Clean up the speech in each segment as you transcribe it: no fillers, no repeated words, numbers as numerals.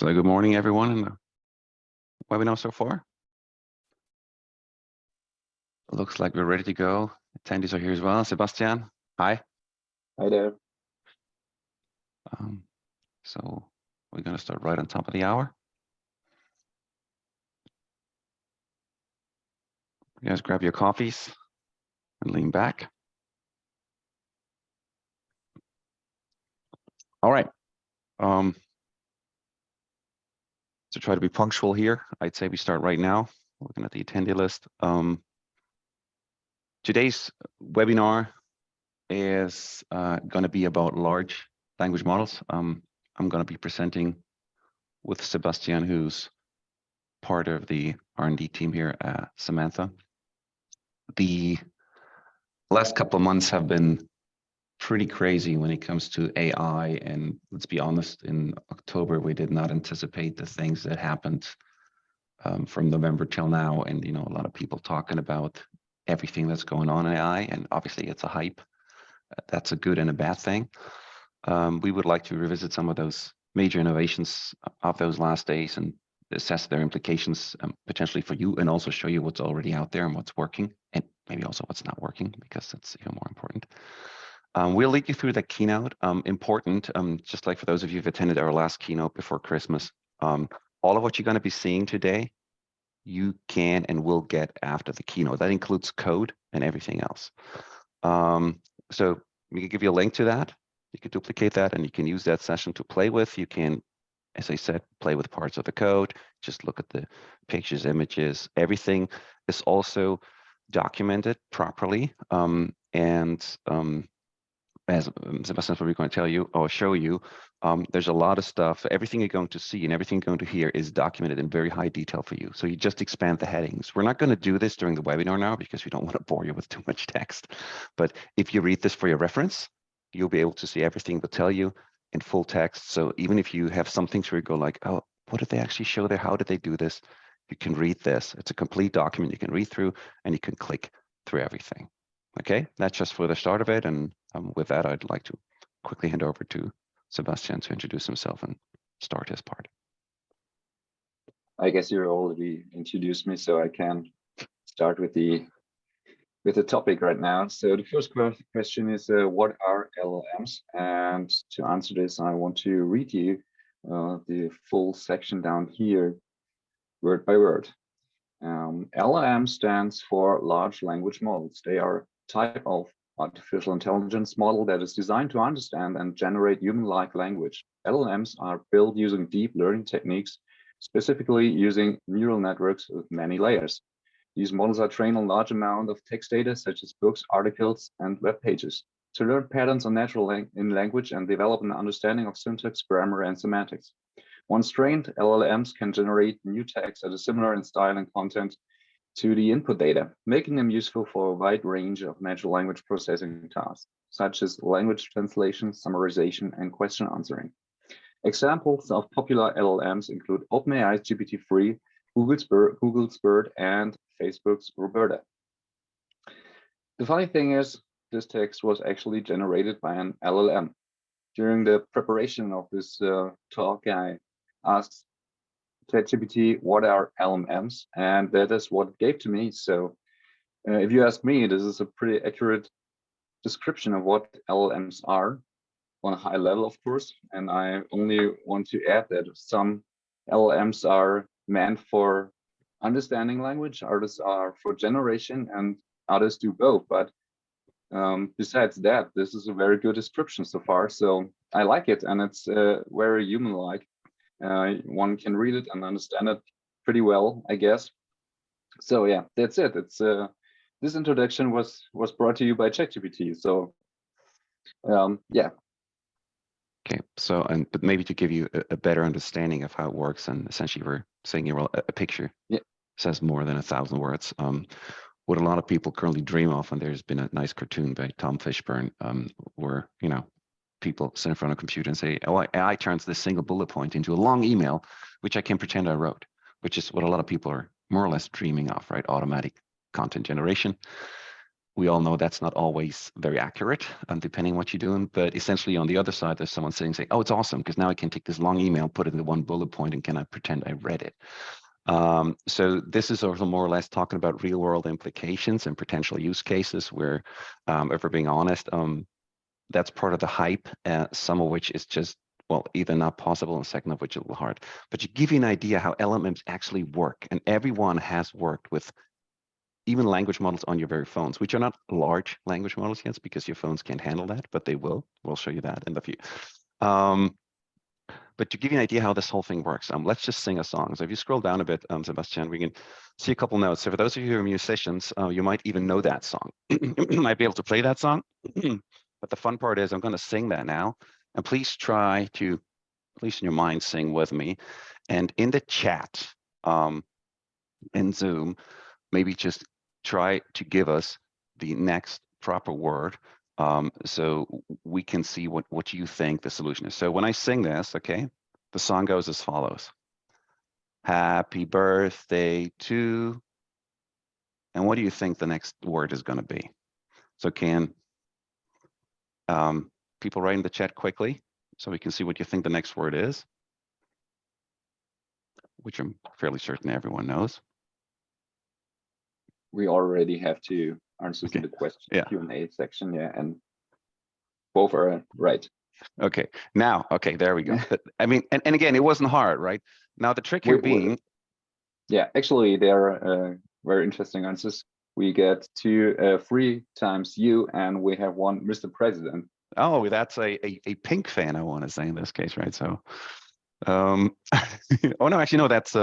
So good morning, everyone, in the webinar so far. Looks like we're ready to go. Attendees are here as well. Sebastian, hi. Hi there. So we're going to start right on top of the hour. You guys grab your coffees and lean back. All right. To try to be punctual here, I'd say we start right now, looking at the attendee list. Today's webinar is going to be about large language models. I'm going to be presenting with Sebastian, who's part of the R&D team here at Samantha. The last couple of months have been pretty crazy when it comes to AI, and let's be honest, in October we did not anticipate the things that happened from November till now, and a lot of people talking about everything that's going on in AI, and obviously it's a hype. That's a good and a bad thing. We would like to revisit some of those major innovations of those last days and assess their implications potentially for you, and also show you what's already out there and what's working, and maybe also what's not working, because that's even more important. We'll lead you through the keynote. Important, just like for those of you who've attended our last keynote before Christmas, all of what you're going to be seeing today, you can and will get after the keynote. That includes code and everything else. So we can give you a link to that. You can duplicate that, and you can use that session to play with. You can, as I said, play with parts of the code. Just look at the pictures, images. Everything is also documented properly. As Sebastian's probably going to tell you or show you, there's a lot of stuff. Everything you're going to see and everything you're going to hear is documented in very high detail for you. So you just expand the headings. We're not going to do this during the webinar now because we don't want to bore you with too much text. But if you read this for your reference, you'll be able to see everything we'll tell you in full text. So even if you have some things where you go like, oh, what did they actually show there? How did they do this? You can read this. It's a complete document you can read through, and you can click through everything. Okay, that's just for the start of it. And with that, I'd like to quickly hand over to Sebastian to introduce himself and start his part. I guess you already introduced me, so I can start with the topic right now. So the first question is, what are LLMs? And to answer this, I want to read you the full section down here, word by word. LLM stands for large language models. They are type of artificial intelligence model that is designed to understand and generate human-like language. LLMs are built using deep learning techniques, specifically using neural networks with many layers. These models are trained on large amount of text data, such as books, articles, and web pages, to learn patterns on natural in language and develop an understanding of syntax, grammar, and semantics. Once trained, LLMs can generate new text that is similar in style and content to the input data, making them useful for a wide range of natural language processing tasks, such as language translation, summarization, and question answering. Examples of popular LLMs include OpenAI's GPT-3, Google's BERT, and Facebook's Roberta. The funny thing is, this text was actually generated by an LLM. During the preparation of this talk, I asked ChatGPT, what are LLMs? And that is what it gave to me. So if you ask me, this is a pretty accurate description of what LLMs are on a high level, of course. And I only want to add that some LLMs are meant for understanding language, others are for generation, and others do both. But besides that, this is a very good description so far. So I like it, and it's very human-like. One can read it and understand it pretty well, I guess. So yeah, that's it. It's this introduction was brought to you by ChatGPT. So yeah. Okay, so but maybe to give you a better understanding of how it works, and essentially we're saying here, well, a picture says more than 1,000 words. What a lot of people currently dream of, and there's been a nice cartoon by Tom Fishburne, where people sit in front of a computer and say, oh, AI turns this single bullet point into a long email, which I can pretend I wrote, which is what a lot of people are more or less dreaming of, right? Automatic content generation. we all know that's not always very accurate, depending on what you're doing. But essentially, on the other side, there's someone sitting saying, "Oh, it's awesome because now I can take this long email, put it into one bullet point, and can I pretend I read it?" So this is also more or less talking about real world implications and potential use cases where, if we're being honest, that's part of the hype, some of which is just, well, either not possible and second of which a little hard. But to give you an idea how LLMs actually work, and everyone has worked with even language models on your very phones, which are not large language models yet because your phones can't handle that, but they will. We'll show you that in the future. But to give you an idea how this whole thing works, let's just sing a song. So if you scroll down a bit, Sebastian, we can see a couple notes. So for those of you who are musicians, you might even know that song. You might be able to play that song. But the fun part is I'm going to sing that now. And please try to, at least in your mind, sing with me. And in the chat, in Zoom, maybe just try to give us the next proper word, so we can see what you think the solution is. So when I sing this, okay, the song goes as follows. Happy birthday to, and what do you think the next word is going to be? So can people write in the chat quickly so we can see what you think the next word is, which I'm fairly certain everyone knows. We already have two answers in the question Q&A section, and both are right. Okay, now, okay, there we go. I mean, and again, it wasn't hard, right? Now the trick here being, actually, there are very interesting answers. We get 3 times you, and we have 1 Mr. President. Oh, that's a Pink fan, I want to say in this case, right? So, oh no, actually, no, that's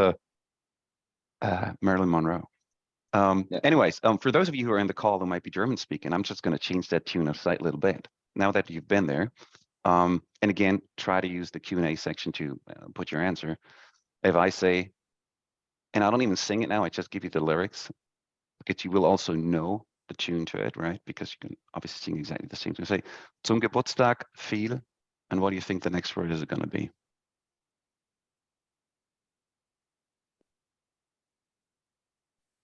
Marilyn Monroe. Anyways, for those of you who are in the call who might be German speaking, I'm just going to change that tune a slight little bit. Now that you've been there, and again, try to use the Q&A section to put your answer. If I say, and I don't even sing it now, I just give you the lyrics, because you will also know the tune to it, right? Because you can obviously sing exactly the same thing. Say, zum Geburtstag viel, and what do you think the next word is going to be?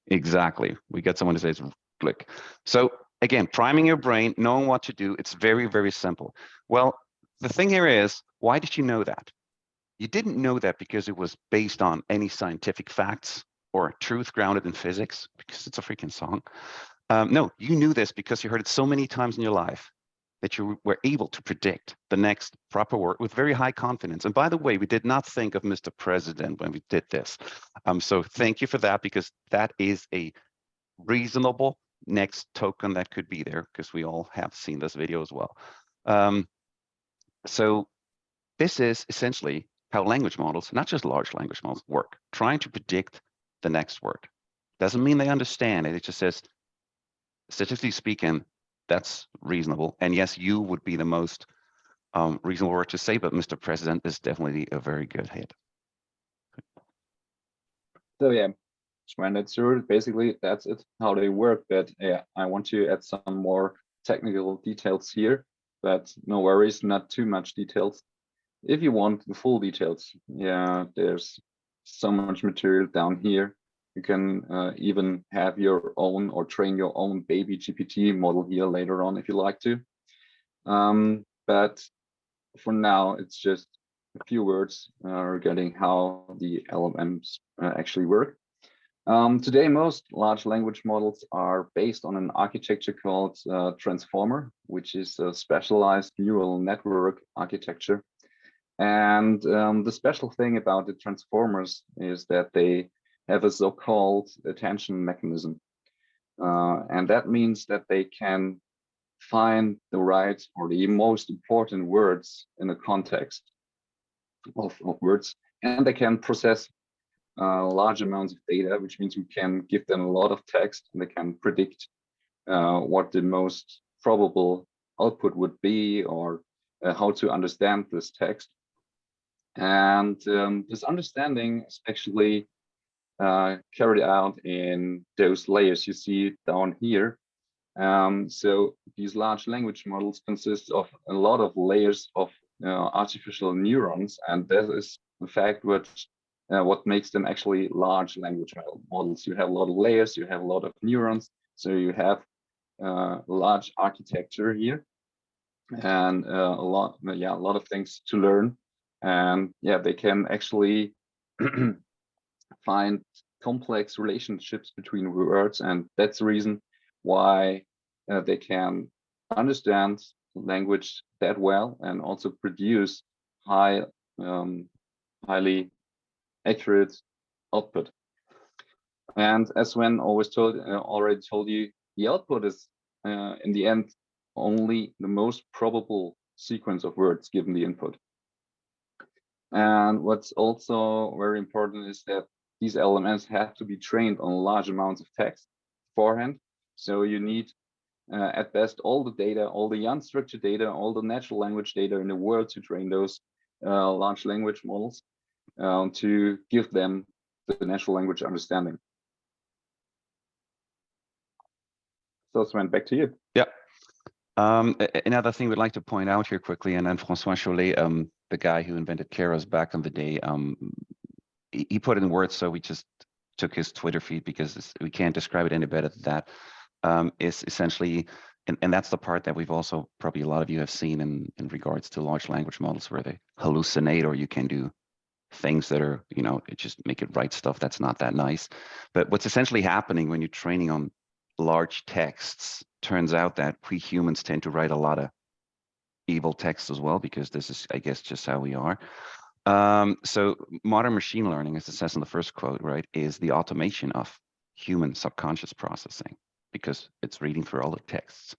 Exactly. We get someone who says, click. So again, priming your brain, knowing what to do, it's very, very simple. Well, the thing here is, why did you know that? You didn't know that because it was based on any scientific facts or truth grounded in physics, because it's a freaking song. No, you knew this because you heard it so many times in your life that you were able to predict the next proper word with very high confidence. And by the way, we did not think of Mr. President when we did this. So thank you for that, because that is a reasonable next token that could be there, because we all have seen this video as well. So this is essentially how language models, not just large language models, work, trying to predict the next word. Doesn't mean they understand it. It just says, statistically speaking, that's reasonable. And yes, you would be the most reasonable word to say, but Mr. President is definitely a very good hit. So yeah, when it's through, basically that's it, how they work. But yeah, I want to add some more technical details here, but no worries, not too much details. If you want the full details, yeah, there's so much material down here. You can even have your own or train your own baby GPT model here later on if you like to. But for now, it's just a few words regarding how the LLMs actually work. Today, most large language models are based on an architecture called Transformer, which is a specialized neural network architecture. And the special thing about the transformers is that they have a so-called attention mechanism. And that means that they can find the right or the most important words in the context of words, and they can process large amounts of data, which means we can give them a lot of text, and they can predict what the most probable output would be, or how to understand this text. And this understanding is actually carried out in those layers you see down here. So these large language models consist of a lot of layers of artificial neurons, and that is in fact what makes them actually large language models. You have a lot of layers, you have a lot of neurons, so you have large architecture here, and a lot of things to learn. And yeah, they can actually find complex relationships between words, and that's the reason why they can understand language that well and also produce highly accurate output. And as Sven already told you, the output is in the end only the most probable sequence of words given the input. And what's also very important is that these LLMs have to be trained on large amounts of text beforehand. So you need at best all the data, all the unstructured data, all the natural language data in the world to train those large language models to give them the natural language understanding. So Sven, back to you. Yeah. Another thing we'd like to point out here quickly, and then Francois Chollet, the guy who invented Keras back in the day, he put it in words, so we just took his Twitter feed because we can't describe it any better than that. Is essentially, and that's the part that we've also, probably a lot of you have seen in regards to large language models where they hallucinate, or you can do things that are, it just make it write stuff that's not that nice. But what's essentially happening when you're training on large texts, turns out that we humans tend to write a lot of evil text as well, because this is, I guess, just how we are. So modern machine learning, as it says in the first quote, right, is the automation of human subconscious processing, because it's reading through all the texts.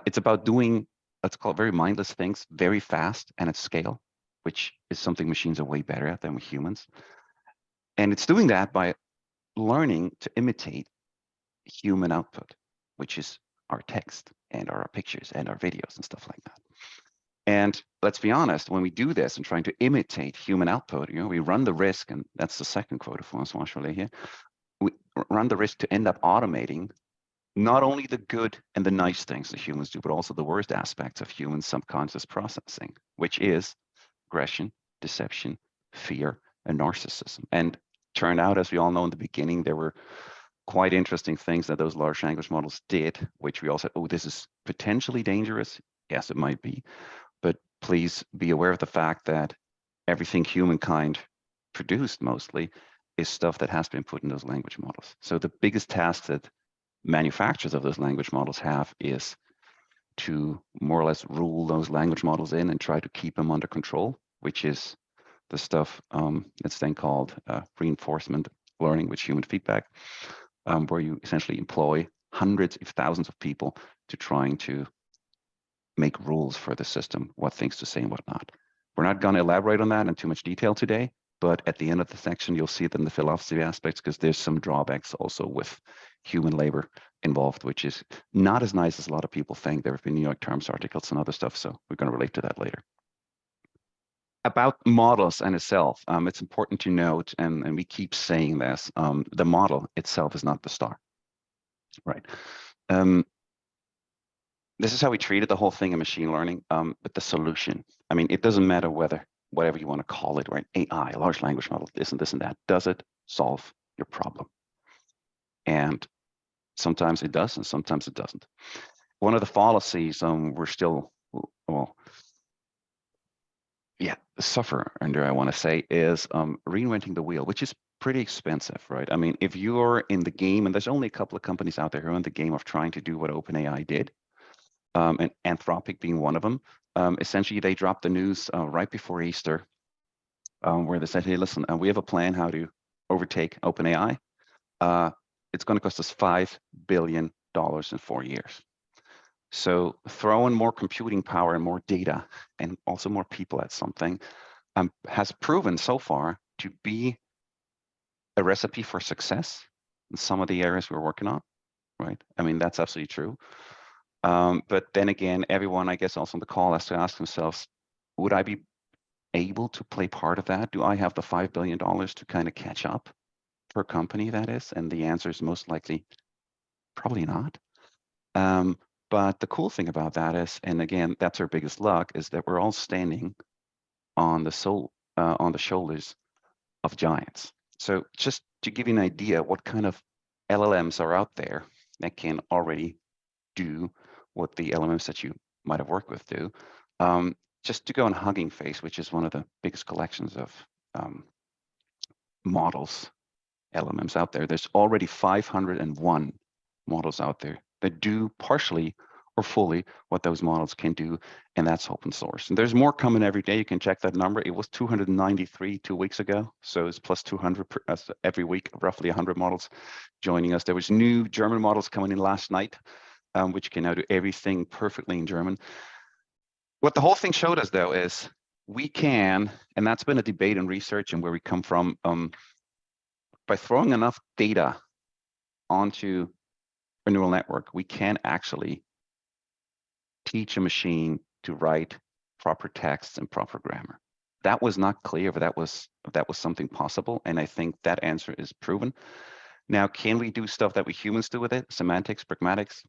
It's about doing, let's call it, very mindless things very fast and at scale, which is something machines are way better at than we humans. And it's doing that by learning to imitate human output, which is our text and our pictures and our videos and stuff like that. And let's be honest, when we do this and trying to imitate human output, we run the risk, and that's the second quote of Francois Chollet here, we run the risk to end up automating not only the good and the nice things that humans do, but also the worst aspects of human subconscious processing, which is aggression, deception, fear, and narcissism. And turned out, as we all know in the beginning, there were quite interesting things that those large language models did, which we all said, oh, this is potentially dangerous. Yes, it might be. But please be aware of the fact that everything humankind produced mostly is stuff that has been put in those language models. So the biggest task that manufacturers of those language models have is to more or less rule those language models in and try to keep them under control, which is the stuff that's then called reinforcement learning with human feedback, where you essentially employ hundreds, if thousands of people to trying to make rules for the system, what things to say and what not. We're not going to elaborate on that in too much detail today, but at the end of the section, you'll see it in the philosophy aspects, because there's some drawbacks also with human labor involved, which is not as nice as a lot of people think. There have been New York Times articles and other stuff, so we're going to relate to that later. About models and itself, it's important to note, and we keep saying this, the model itself is not the star, right? This is how we treated the whole thing in machine learning, but the solution, I mean, it doesn't matter whatever you want to call it, right? AI, large language model, this and that, does it solve your problem? And sometimes it does, and sometimes it doesn't. One of the fallacies we're still, suffer under, I want to say, is reinventing the wheel, which is pretty expensive, right? I mean, if you're in the game, and there's only a couple of companies out there who are in the game of trying to do what OpenAI did, and Anthropic being one of them, essentially they dropped the news right before Easter, where they said, hey, listen, we have a plan how to overtake OpenAI. It's going to cost us $5 billion in 4 years. So throw in more computing power and more data and also more people at something has proven so far to be a recipe for success in some of the areas we're working on, right? I mean, that's absolutely true. But then again, everyone, I guess, also on the call has to ask themselves, would I be able to play part of that? Do I have the $5 billion to kind of catch up per company, that is? And the answer is most likely probably not. But the cool thing about that is, and again, that's our biggest luck, is that we're all standing on the shoulders of giants. So just to give you an idea what kind of LLMs are out there that can already do what the LLMs that you might have worked with do. Just to go on Hugging Face, which is one of the biggest collections of models, LLMs out there, there's already 501 models out there that do partially or fully what those models can do, and that's open source. And there's more coming every day. You can check that number. It was 293 2 weeks ago, so it's plus 200 every week, roughly 100 models joining us. There was new German models coming in last night, which can now do everything perfectly in German. What the whole thing showed us, though, is we can, and that's been a debate and research and where we come from, by throwing enough data onto a neural network, we can actually teach a machine to write proper texts and proper grammar. That was not clear, but that was something possible, and I think that answer is proven. Now, can we do stuff that we humans do with it? Semantics, pragmatics,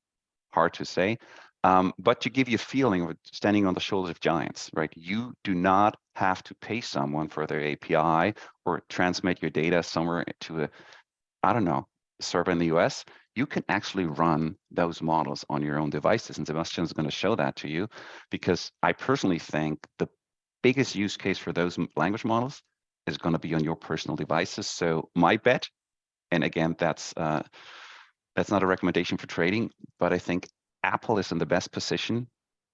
hard to say. But to give you a feeling of standing on the shoulders of giants, right? You do not have to pay someone for their API or transmit your data somewhere to a, I don't know, server in the US. You can actually run those models on your own devices. And Sebastian is going to show that to you, because I personally think the biggest use case for those language models is going to be on your personal devices. So my bet, and again, that's not a recommendation for trading, but I think Apple is in the best position.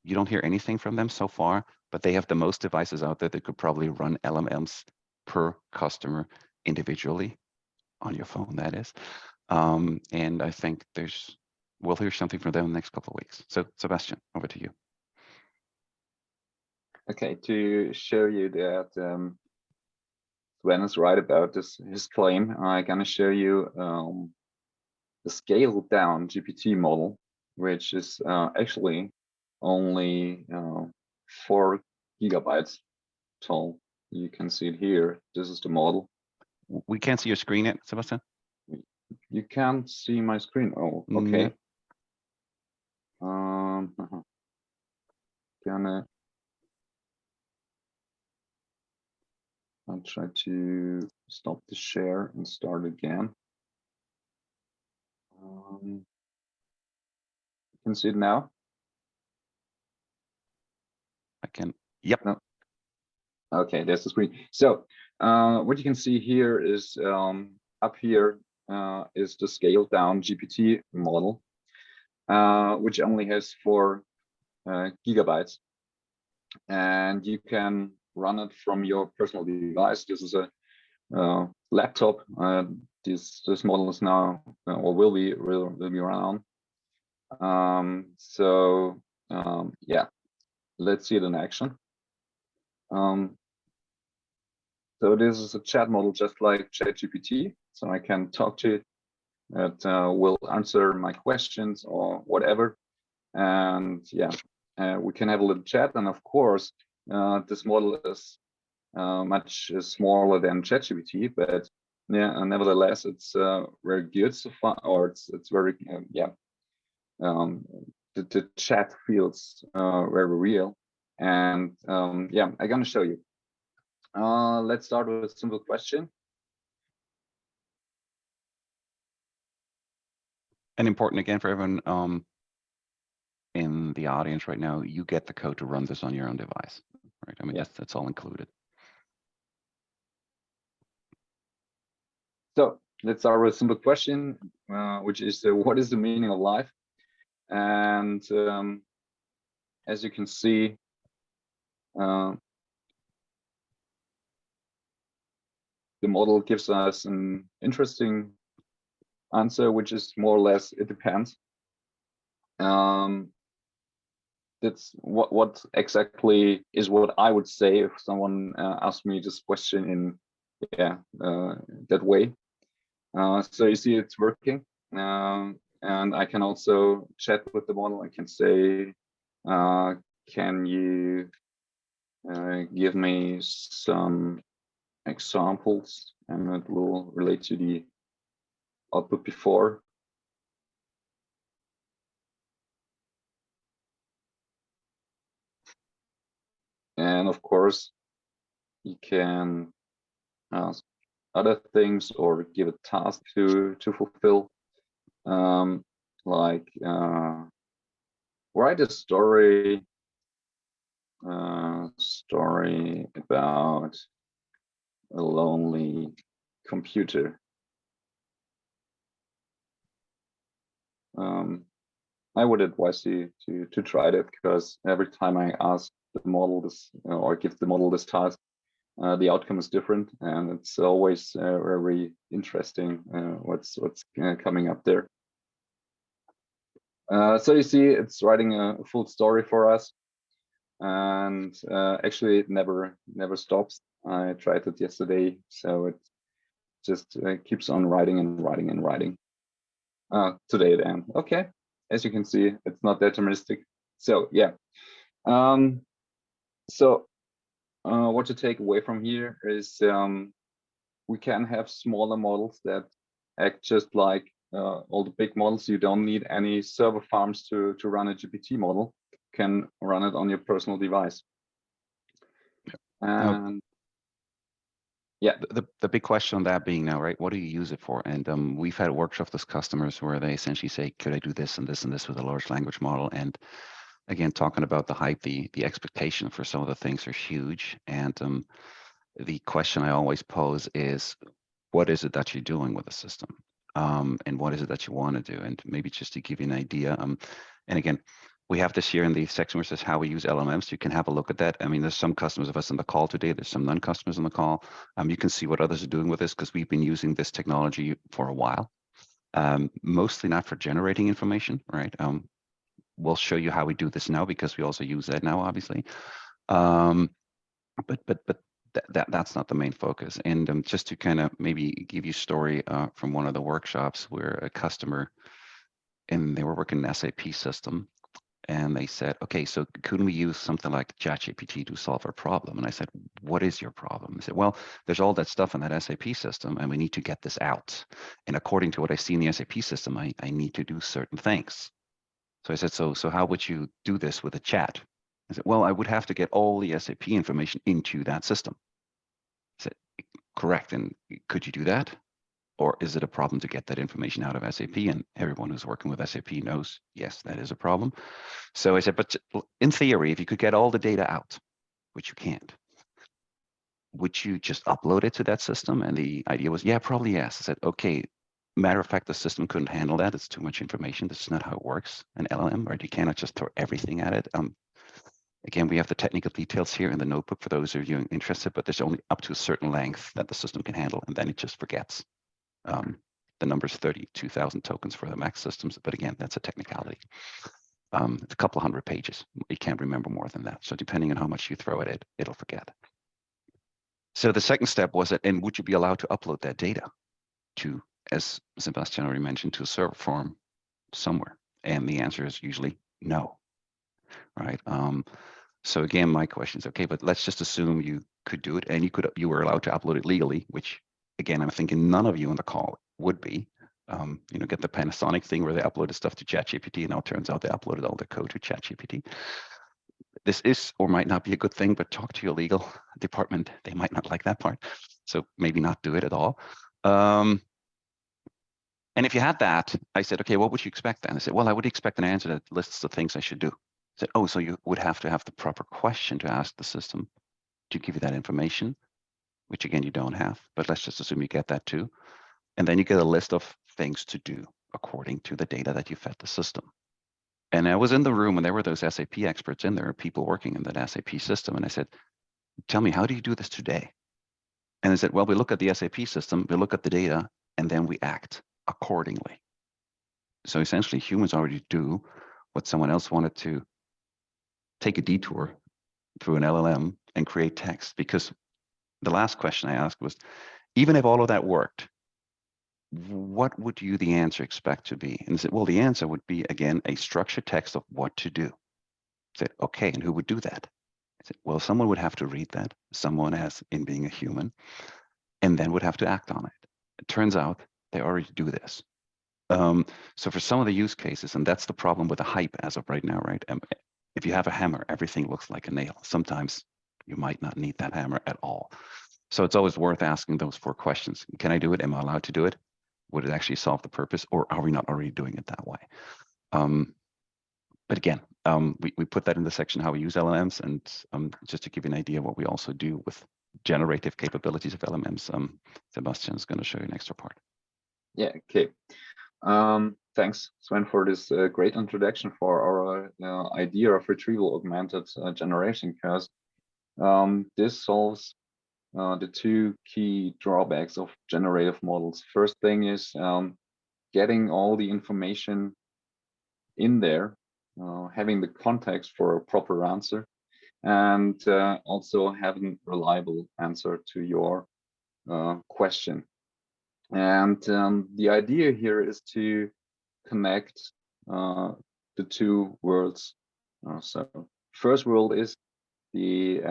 You don't hear anything from them so far, but they have the most devices out there that could probably run LLMs per customer individually on your phone, that is. And I think we'll hear something from them in the next couple of weeks. So Sebastian, over to you. Okay, to show you that Sven is right about his claim, I'm gonna show you the scaled down GPT model, which is actually only 4 gigabytes tall. You can see it here. This is the model. We can't see your screen yet, Sebastian. You can't see my screen. Oh, okay. I'll try to stop the share and start again. You can see it now. I can. Yep. No. Okay, there's the screen. So what you can see here is up here is the scaled down GPT model, which only has 4 gigabytes, and you can run it from your personal device. This is a laptop. This model is now or will be run on. Yeah, let's see it in action. So this is a chat model just like ChatGPT. So I can talk to it. It will answer my questions or whatever. And yeah, we can have a little chat. And of course, this model is much smaller than ChatGPT, but yeah, nevertheless, it's very good so far, or it's very the chat feels very real. And yeah, I'm gonna show you. Let's start with a simple question. And important again for everyone in the audience right now, you get the code to run this on your own device, right? I mean, yeah, that's all included. So let's start with a simple question, which is what is the meaning of life? And as you can see, the model gives us an interesting answer, which is more or less, it depends. That's what exactly is what I would say if someone asked me this question in that way. So you see it's working, and I can also chat with the model. I can say, can you give me some examples, and it will relate to the output before. And of course, you can ask other things or give a task to fulfill, like write a story about a lonely computer. I would advise you to try that, because every time I ask the model this, or give the model this task, the outcome is different, and it's always very interesting what's coming up there. So you see, it's writing a full story for us, and actually it never stops. I tried it yesterday, so it just keeps on writing and writing and writing. Today then, okay. As you can see, it's not deterministic. So yeah. So what to take away from here is we can have smaller models that act just like all the big models. You don't need any server farms to run a GPT model. You can run it on your personal device. And yeah, the big question on that being now, right? What do you use it for? And we've had workshops with customers where they essentially say, could I do this and this and this with a large language model? And again, talking about the hype, the expectation for some of the things are huge. And the question I always pose is, what is it that you're doing with the system? And what is it that you want to do? And maybe just to give you an idea. And again, we have this here in the section where it says how we use LLMs. You can have a look at that. I mean, there's some customers of us on the call today. There's some non-customers on the call. You can see what others are doing with this, because we've been using this technology for a while. Mostly not for generating information, right? We'll show you how we do this now, because we also use that now, obviously. But that's not the main focus. And just to kind of maybe give you a story from one of the workshops where a customer, and they were working an SAP system, and they said, okay, so couldn't we use something like ChatGPT to solve our problem? And I said, what is your problem? They said, well, there's all that stuff in that SAP system, and we need to get this out. And according to what I see in the SAP system, I need to do certain things. So I said, so how would you do this with a chat? I said, well, I would have to get all the SAP information into that system. I said, correct. And could you do that? Or is it a problem to get that information out of SAP? And everyone who's working with SAP knows, yes, that is a problem. So I said, but in theory, if you could get all the data out, which you can't, would you just upload it to that system? And the idea was, yeah, probably yes. I said, okay, matter of fact, the system couldn't handle that. It's too much information. This is not how it works, an LLM, right? You cannot just throw everything at it. Again, we have the technical details here in the notebook for those of you interested, but there's only up to a certain length that the system can handle, and then it just forgets. The number is 32,000 tokens for the Mac systems, but again, that's a technicality. It's a couple of hundred pages. You can't remember more than that. So depending on how much you throw at it, it'll forget. So the second step was that, and would you be allowed to upload that data to, as Sebastian already mentioned, to a server farm somewhere? And the answer is usually no, right? So again, my question is, okay, but let's just assume you could do it, and you were allowed to upload it legally, which again, I'm thinking none of you on the call would be. Get the Panasonic thing where they uploaded stuff to ChatGPT, and now it turns out they uploaded all the code to ChatGPT. This is or might not be a good thing, but talk to your legal department. They might not like that part. So maybe not do it at all. And if you had that, I said, okay, what would you expect then? I said, well, I would expect an answer that lists the things I should do. I said, oh, so you would have to have the proper question to ask the system to give you that information, which again, you don't have, but let's just assume you get that too. And then you get a list of things to do according to the data that you fed the system. And I was in the room and there were those SAP experts in there, people working in that SAP system. And I said, tell me, how do you do this today? And they said, well, we look at the SAP system, we look at the data, and then we act accordingly. So essentially humans already do what someone else wanted to take a detour through an LLM and create text. Because the last question I asked was, even if all of that worked, what would you, the answer, expect to be? And I said, well, the answer would be, again, a structured text of what to do. I said, okay, and who would do that? I said, well, someone would have to read that, someone as in being a human, and then would have to act on it. It turns out they already do this. So for some of the use cases, and that's the problem with the hype as of right now, right? If you have a hammer, everything looks like a nail. Sometimes you might not need that hammer at all. So it's always worth asking those 4 questions. Can I do it? Am I allowed to do it? Would it actually solve the purpose, or are we not already doing it that way? But But again, we put that in the section how we use LLMs, and just to give you an idea of what we also do with generative capabilities of LLMs, Sebastian is going to show you next report. Yeah, okay. Thanks, Sven, for this great introduction for our idea of retrieval augmented generation, because this solves the two key drawbacks of generative models. First thing is getting all the information in there, having the context for a proper answer, and also having a reliable answer to your question. And the idea here is to connect the two worlds. So first world is the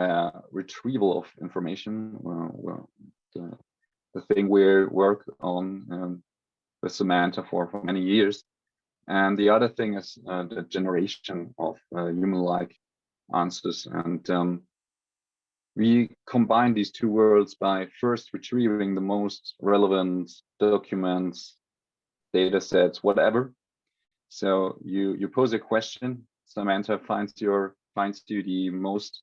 retrieval of information, well, the thing we work on with Samantha for many years. And the other thing is the generation of human-like answers. And we combine these two worlds by first retrieving the most relevant documents, data sets, whatever. So you pose a question, Samantha finds you the most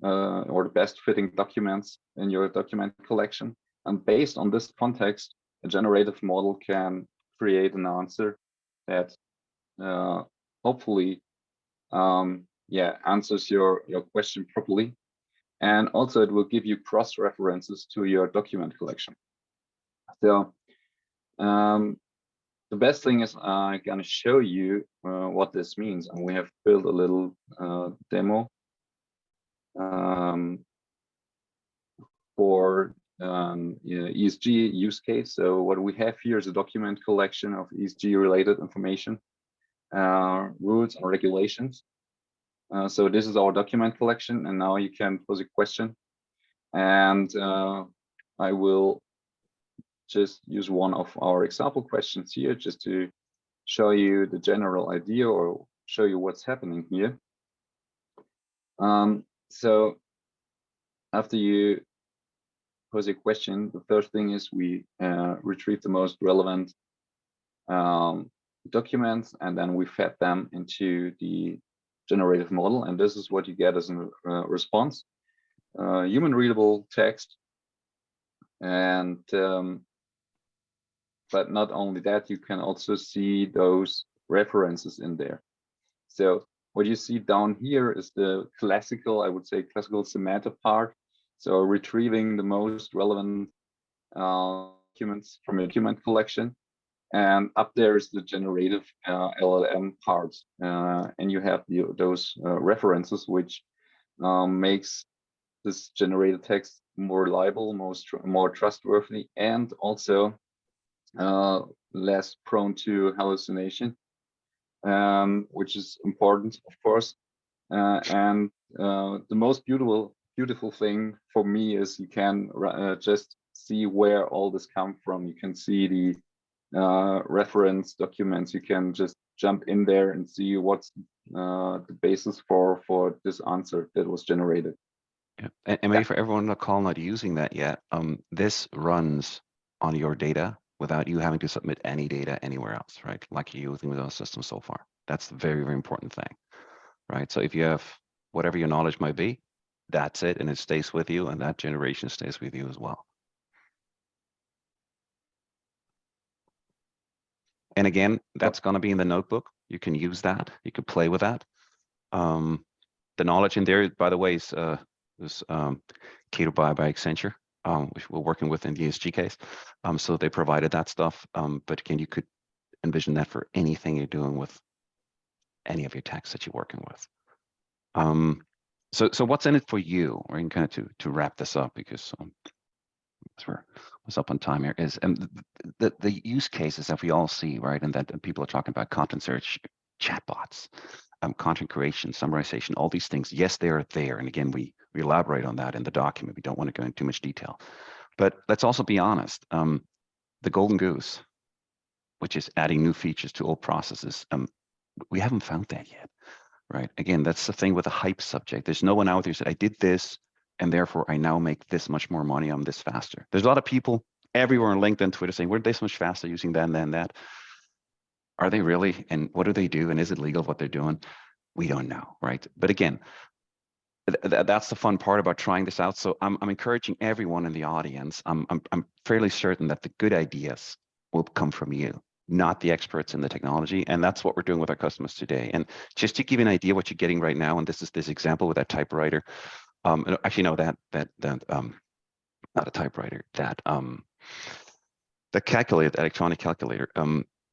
or the best fitting documents in your document collection. And based on this context, a generative model can create an answer that hopefully answers your question properly. And also it will give you cross references to your document collection. So the best thing is I'm going to show you what this means. And we have built a little demo for ESG use case. So what we have here is a document collection of ESG related information, rules and regulations. So this is our document collection, and now you can pose a question, and I will just use one of our example questions here just to show you the general idea or show you what's happening here. So after you pose a question, the first thing is we retrieve the most relevant documents, and then we fed them into the generative model, and this is what you get as a response: human readable text. And but not only that, you can also see those references in there. So what you see down here is the classical, I would say, classical Samantha part. So retrieving the most relevant documents from a document collection. And up there is the generative LLM part. And you have those references, which makes this generated text more reliable, more trustworthy, and also less prone to hallucination, which is important, of course. And the most beautiful thing for me is you can just see where all this comes from. You can see the reference documents. You can just jump in there and see what's the basis for this answer that was generated. Yeah. And maybe for everyone on the call not using that yet, this runs on your data without you having to submit any data anywhere else, right? Like you're using with our system so far. That's the very, very important thing, right? So if you have whatever your knowledge might be, that's it, and it stays with you, and that generation stays with you as well. And again, that's going to be in the notebook. You can use that. You can play with that. The knowledge in there, by the way, is catered by Accenture, which we're working with in the ESG case. So they provided that stuff. But again, you could envision that for anything you're doing with any of your texts that you're working with. So what's in it for you? Or kind of to wrap this up, because we're up on time here, is the use cases that we all see, right? And that people are talking about: content search, chatbots, content creation, summarization, all these things. Yes, they are there. And again, we elaborate on that in the document. We don't want to go into too much detail. But let's also be honest. The golden goose, which is adding new features to old processes, we haven't found that yet, right? Again, that's the thing with a hype subject. There's no one out there who said, I did this, and therefore I now make this much more money. I'm this faster. There's a lot of people everywhere on LinkedIn, Twitter saying, we're this much faster using that and that. Are they really? And what do they do? And is it legal what they're doing? We don't know, right? But again, that's the fun part about trying this out. So I'm encouraging everyone in the audience. I'm fairly certain that the good ideas will come from you, not the experts in the technology. And that's what we're doing with our customers today. And just to give you an idea what you're getting right now, and this is this example with that typewriter. Actually, no, that not a typewriter, that the calculator, the electronic calculator.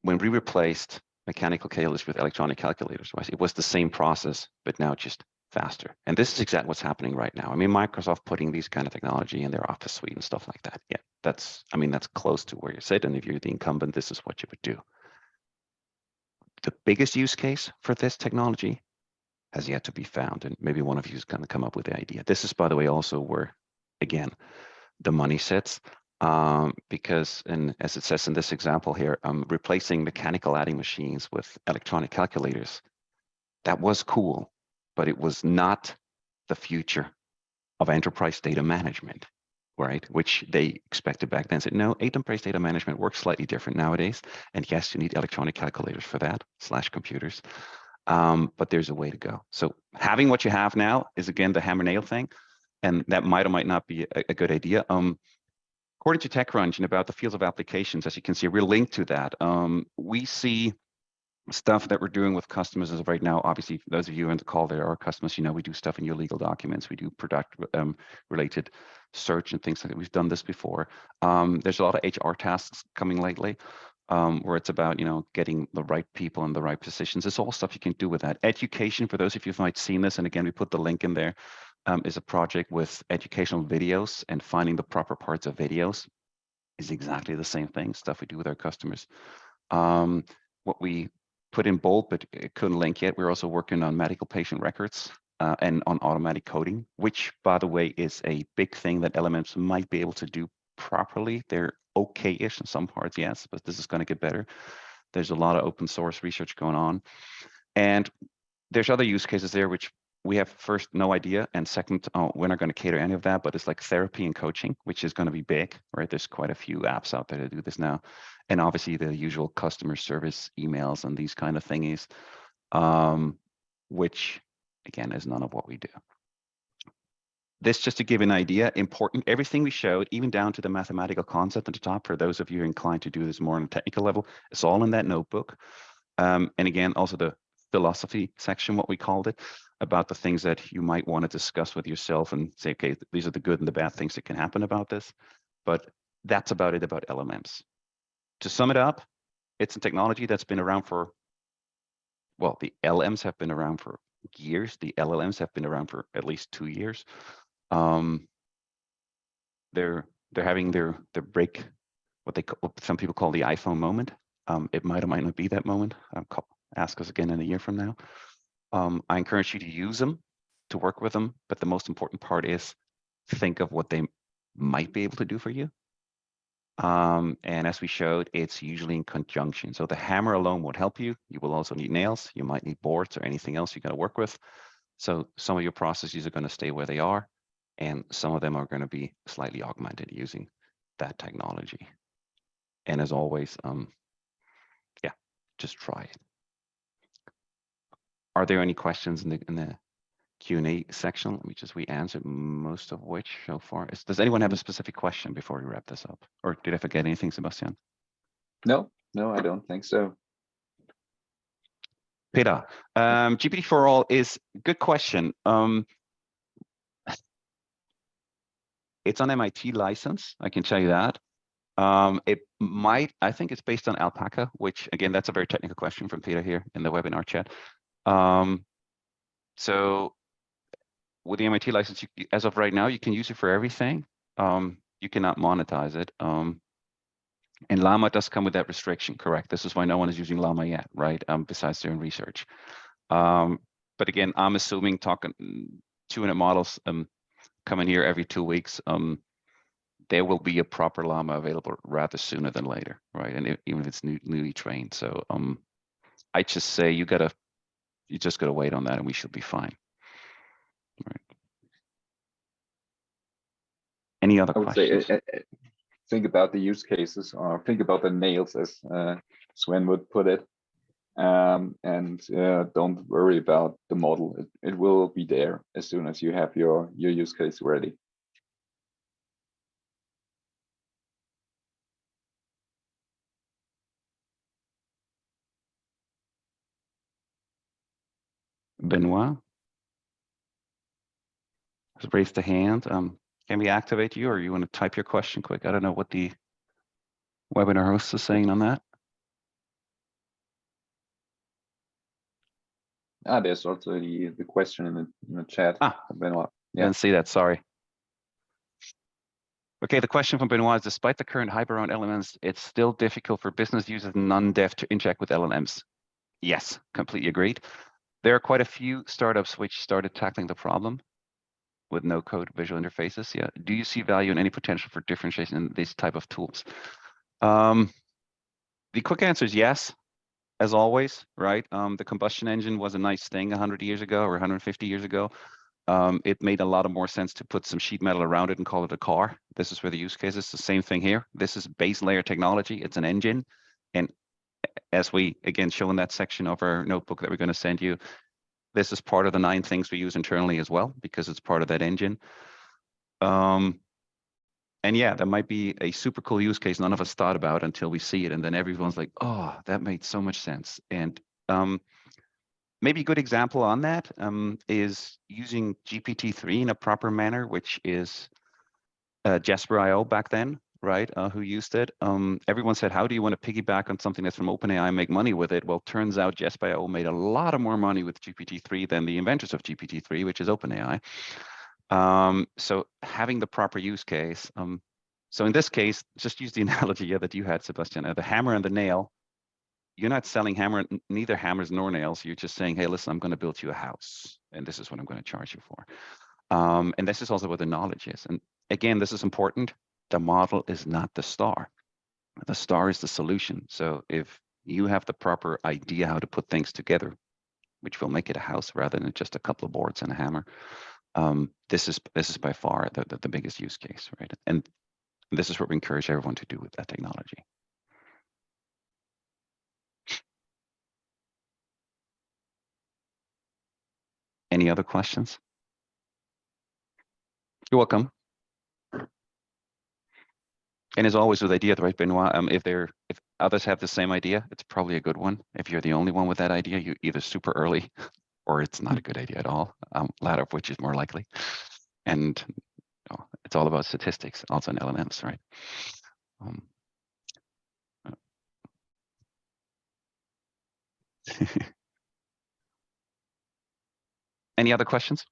When we replaced mechanical calculators with electronic calculators, right, it was the same process, but now just faster. And this is exactly what's happening right now. I mean, Microsoft putting these kind of technology in their Office suite and stuff like that. Yeah, that's close to where you sit. And if you're the incumbent, this is what you would do. The biggest use case for this technology has yet to be found. And maybe one of you is going to come up with the idea. This is, by the way, also where, again, the money sits. Because, and as it says in this example here, replacing mechanical adding machines with electronic calculators, that was cool, but it was not the future of enterprise data management, right? Which they expected back then. Said, no, enterprise data management works slightly different nowadays. And yes, you need electronic calculators for that, / computers. But there's a way to go. So having what you have now is, again, the hammer nail thing. And that might or might not be a good idea. According to TechCrunch and about the fields of applications, as you can see, we're linked to that. We see stuff that we're doing with customers as of right now. Obviously, for those of you on the call, there are customers, we do stuff in your legal documents. We do product related search and things like that. We've done this before. There's a lot of HR tasks coming lately where it's about, getting the right people in the right positions. It's all stuff you can do with that. Education, for those of you who might seen this, and again, we put the link in there, is a project with educational videos, and finding the proper parts of videos is exactly the same thing, stuff we do with our customers. What we put in bold, but it couldn't link yet, we're also working on medical patient records and on automatic coding, which, by the way, is a big thing that LLMs might be able to do properly. They're okay-ish in some parts, yes, but this is going to get better. There's a lot of open source research going on. And there's other use cases there, which we have, first, no idea, and second, we're not going to cater any of that, but it's like therapy and coaching, which is going to be big, right? There's quite a few apps out there to do this now. And obviously the usual customer service emails and these kind of thingies, which, again, is none of what we do. This, just to give an idea, important, everything we showed, even down to the mathematical concept at the top, for those of you inclined to do this more on a technical level, it's all in that notebook. And again, also the philosophy section, what we called it, about the things that you might want to discuss with yourself and say, okay, these are the good and the bad things that can happen about this. But that's about it about LLMs. To sum it up, it's a technology that's been around for, well, the LMs have been around for years. The LLMs have been around for at least 2 years. They're having their break, what some people call the iPhone moment. It might or might not be that moment. Ask us again in a year from now. I encourage you to use them, to work with them, but the most important part is think of what they might be able to do for you. And as we showed, it's usually in conjunction. So the hammer alone won't help you. You will also need nails. You might need boards or anything else you got to work with. So some of your processes are going to stay where they are, and some of them are going to be slightly augmented using that technology. And as always, yeah, just try it. Are there any questions in the Q&A section? Let me just, we answered most of which so far. Does anyone have a specific question before we wrap this up? Or did I forget anything, Sebastian? No, I don't think so. Peter, GPT for all is good question. It's on MIT license, I can tell you that. It might, I think it's based on Alpaca, which again, that's a very technical question from Peter here in the webinar chat. So with the MIT license, as of right now, you can use it for everything. You cannot monetize it. And Llama does come with that restriction, correct? This is why no one is using Llama yet, right? Besides doing research. But again, I'm assuming talking 200 models coming here every 2 weeks. There will be a proper Llama available rather sooner than later, right? And even if it's newly trained. So I just say you just gotta wait on that, and we should be fine. Right. Any other questions? I would say, think about the use cases, or think about the nails, as Sven would put it. and don't worry about the model. It will be there as soon as you have your use case ready. Benoit has raised a hand. Can we activate you, or you want to type your question quick? I don't know what the webinar host is saying on that. There's also the question in the chat. Benoit. I didn't see that, sorry. Okay, the question from Benoit is, despite the current hype around LLMs, it's still difficult for business users non-dev to interact with LLMs. Yes, completely agreed. There are quite a few startups which started tackling the problem with no-code visual interfaces. Yeah. Do you see value and any potential for differentiation in these type of tools? The quick answer is yes, as always, right? The combustion engine was a nice thing 100 years ago or 150 years ago. It made a lot of more sense to put some sheet metal around it and call it a car. This is where the use case is. The same thing here. This is base layer technology. It's an engine. And as we, again, show in that section of our notebook that we're going to send you, this is part of the 9 things we use internally as well, because it's part of that engine. And yeah, that might be a super cool use case none of us thought about until we see it. And then everyone's like, oh, that made so much sense. And maybe a good example on that is using GPT-3 in a proper manner, which is Jasper.io back then, right? Who used it. Everyone said, how do you want to piggyback on something that's from OpenAI and make money with it? Well, turns out Jasper.io made a lot of more money with GPT-3 than the inventors of GPT-3, which is OpenAI. So having the proper use case. So in this case, just use the analogy that you had, Sebastian, the hammer and the nail. You're not selling neither hammers nor nails. You're just saying, hey, listen, I'm going to build you a house, and this is what I'm going to charge you for. And this is also what the knowledge is. And again, this is important. The model is not the star. The star is the solution. So if you have the proper idea how to put things together, which will make it a house rather than just a couple of boards and a hammer, this is by far the biggest use case, right? And this is what we encourage everyone to do with that technology. Any other questions? You're welcome. And as always with idea, right, Benoit, if others have the same idea, it's probably a good one. If you're the only one with that idea, you're either super early or it's not a good idea at all, latter of which is more likely. And it's all about statistics, also in LLMs, right? Any other questions?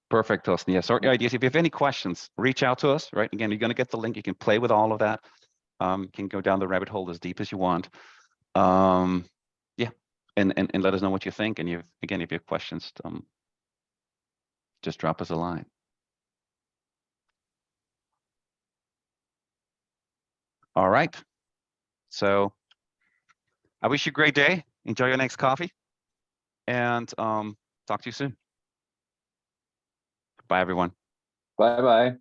Perfect, Thorsten. Yeah, sort your ideas. If you have any questions, reach out to us, right? Again, you're going to get the link. You can play with all of that. You can go down the rabbit hole as deep as you want. Yeah, and let us know what you think. And again, if you have questions, just drop us a line. All right. So I wish you a great day. Enjoy your next coffee. And talk to you soon. Bye, everyone. Bye-bye.